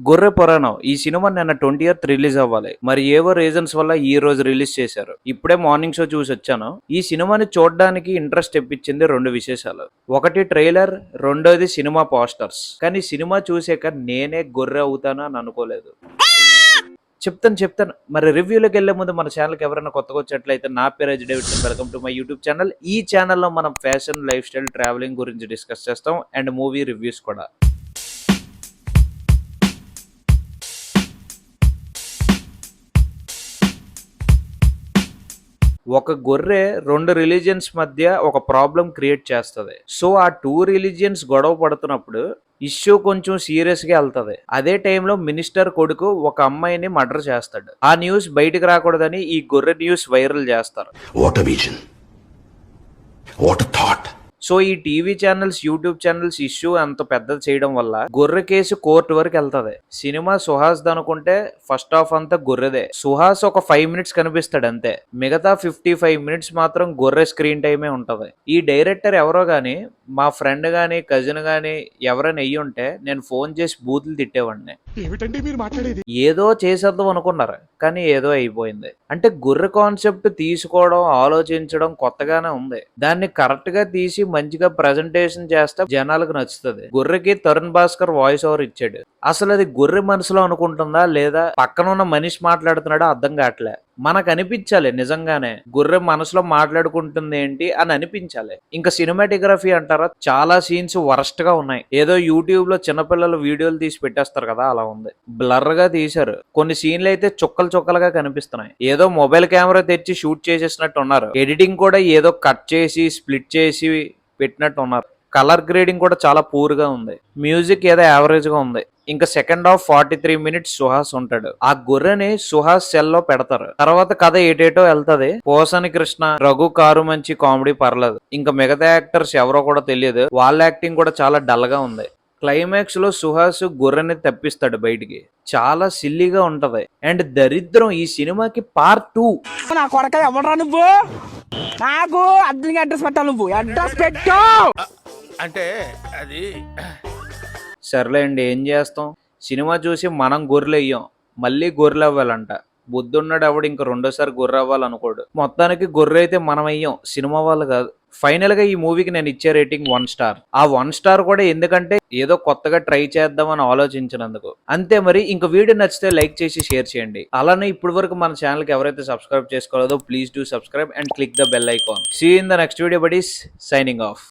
గొర్రె పురాణం ఈ సినిమా నిన్న 20th రిలీజ్ అవ్వాలి. మరి ఏవో రీజన్స్ వల్ల ఈ రోజు రిలీజ్ చేశారు. ఇప్పుడే మార్నింగ్ షో చూసి వచ్చాను. ఈ సినిమాని చూడడానికి ఇంట్రెస్ట్ తెప్పించింది రెండు విశేషాలు. ఒకటి ట్రైలర్, రెండోది సినిమా పోస్టర్స్. కానీ సినిమా చూసాక నేనే గొర్రె అవుతాను అని అనుకోలేదు. చెప్తాను. మరి రివ్యూలోకి వెళ్లే ముందు మన ఛానల్కి ఎవరైనా కొత్తగా వచ్చేట్లయితే నా పేరు Ajay Davidson. Welcome to my YouTube channel. ఈ ఛానల్లో మనం ఫ్యాషన్, లైఫ్ స్టైల్, ట్రావెలింగ్ గురించి డిస్కస్ చేస్తాం అండ్ మూవీ రివ్యూస్ కూడా. ఒక గొర్రె రెండు రిలీజియన్స్ మధ్య ఒక ప్రాబ్లం క్రియేట్ చేస్తుంది. సో ఆ టూ రిలీజియన్స్ గొడవ పడుతున్నప్పుడు ఇష్యూ కొంచెం సీరియస్ గా వెళ్తది. అదే టైంలో మినిస్టర్ కొడుకు ఒక అమ్మాయిని మర్డర్ చేస్తాడు. ఆ న్యూస్ బయటకు రాకూడదని ఈ గొర్రె న్యూస్ వైరల్ చేస్తారు. సో ఈ TV channels, YouTube channels issue అంత పెద్దది చేయడం వల్ల గొర్రె కేసు కోర్టు వరకు వెళ్తది. సినిమా సుహాస్ అనుకుంటే ఫస్ట్ హాఫ్ అంతా గొర్రెదే. సుహాస్ ఒక 5 minutes కనిపిస్తాడు అంతే. మిగతా 55 minutes మాత్రం గొర్రె స్క్రీన్ టైమే ఉంటది. ఈ డైరెక్టర్ ఎవరో గాని, మా ఫ్రెండ్ గాని, కజిన్ గాని ఎవరైనా అయ్యి ఉంటే నేను ఫోన్ చేసి బూతులు తిట్టేవాడిని. ఏదో చేసేద్దాం అనుకున్నారు, కానీ ఏదో అయిపోయింది. అంటే గొర్రె కాన్సెప్ట్ తీసుకోవడం, ఆలోచించడం కొత్తగానే ఉంది. దాన్ని కరెక్ట్ గా తీసి మంచిగా ప్రజెంటేషన్ చేస్తే జనాలకు నచ్చుతుంది. గొర్రెకి తరుణ్ భాస్కర్ వాయిస్ ఓవర్ ఇచ్చాడు. అసలు అది గొర్రె మనసులో అనుకుంటుందా లేదా పక్కన ఉన్న మనిషి మాట్లాడుతున్నాడో అర్థం కావట్లే. మనకు అనిపించాలి నిజంగానే గొర్రె మనసులో మాట్లాడుకుంటుంది ఏంటి అని అనిపించాలి. ఇంకా సినిమాటోగ్రఫీ అంటారా, చాలా సీన్స్ వరస్ట్ గా ఉన్నాయి. ఏదో యూట్యూబ్ లో చిన్నపిల్లలు వీడియోలు తీసి పెట్టేస్తారు కదా, అలా ఉంది. బ్లర్ గా తీశారు. కొన్ని సీన్లు అయితే చుక్కలుగా కనిపిస్తున్నాయి. ఏదో మొబైల్ కెమెరా తెచ్చి షూట్ చేసేసినట్టు ఉన్నారు. ఎడిటింగ్ కూడా ఏదో కట్ చేసి స్ప్లిట్ చేసి పెట్టినట్టు ఉన్నారు. కలర్ గ్రేడింగ్ కూడా చాలా పూర్ గా ఉంది. మ్యూజిక్ ఏదో యావరేజ్ గా ఉంది. ఇంకా సెకండ్ హాఫ్ 43 minutes సుహాస్ ఉంటాడు. ఆ గొర్రెని సుహాస్ సెల్ లో పెడతారు. తర్వాత కథ ఏటేటో వెళ్తది. పోసాని కృష్ణ, రఘు కారు మంచి కామెడీ పర్లేదు. ఇంకా మిగతా యాక్టర్స్ ఎవరో కూడా తెలియదు. వాళ్ళ యాక్టింగ్ కూడా చాలా డల్ గా ఉంది. క్లైమాక్స్ లో సుహాస్ గొర్రెని తప్పిస్తాడు బయటికి. చాలా సిల్లీగా ఉంటది. అండ్ దరిద్రం ఈ సినిమాకి పార్ట్ 2. నా కొడక ఎవడరా నువ్వు? నాకు అద్దెకి అడ్రస్ పెట్టాలి. నువ్వు అడ్రస్ పెట్టు అంటే అది సర్లే అండి, ఏం చేస్తాం. సినిమా చూసి మనం గొర్రెలు అయ్యాం, మళ్ళీ గొర్రెలు అవ్వాలంట. బుద్ధున్నాడు ఎవడు ఇంక రెండోసారి గొర్రె అవ్వాలనుకోడు. మొత్తానికి గొర్రె అయితే మనం అయ్యాం, సినిమా వాళ్ళు కాదు. ఫైనల్ గా ఈ మూవీకి నేను ఇచ్చే రేటింగ్ 1 star. ఆ 1 star కూడా ఎందుకంటే ఏదో కొత్తగా ట్రై చేద్దామని ఆలోచించినందుకు అంతే. మరి ఇంక వీడియో నచ్చితే లైక్ చేసి షేర్ చేయండి. అలానే ఇప్పటి వరకు మన ఛానల్ కి ఎవరైతే సబ్స్క్రైబ్ చేసుకోలేదో please do subscribe and click the bell icon. See you in the next video buddies. Signing of.